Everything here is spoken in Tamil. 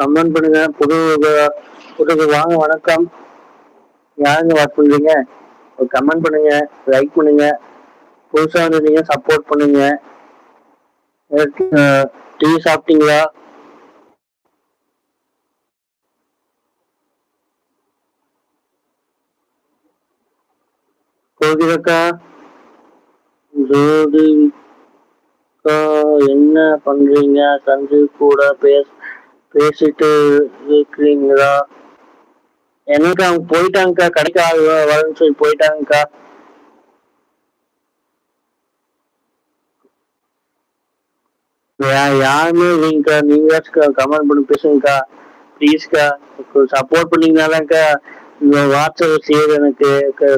கமெண்ட் பண்ணுங்க. புது வாங்க வணக்கம். யாருங்க வாட்ச் பண்றீங்க? ஒரு கமெண்ட் பண்ணுங்க, லைக் பண்ணுங்க. புதுசா வந்திருந்தீங்க சப்போர்ட் பண்ணுங்க. டீ சாப்பிட்டீங்களா? கோகிலக்கா, ஜோதிகா என்ன பண்றீங்க? சஞ்சீவ் கூட பேசிட்டு இருக்கிறீங்களா? என்னக்கா அவங்க போயிட்டாங்கக்கா, கடைக்கு ஆள் வரேன்னு சொல்லி போயிட்டாங்கக்கா. யாருமே இல்லைங்கக்கா. நீங்களாச்சும் கமெண்ட் பண்ணி பேசுங்கக்கா, ப்ளீஸ்க்கா. சப்போர்ட் பண்ணீங்கனாதான்க்கா இந்த வாட்ஸ்அப் சேர் எனக்கு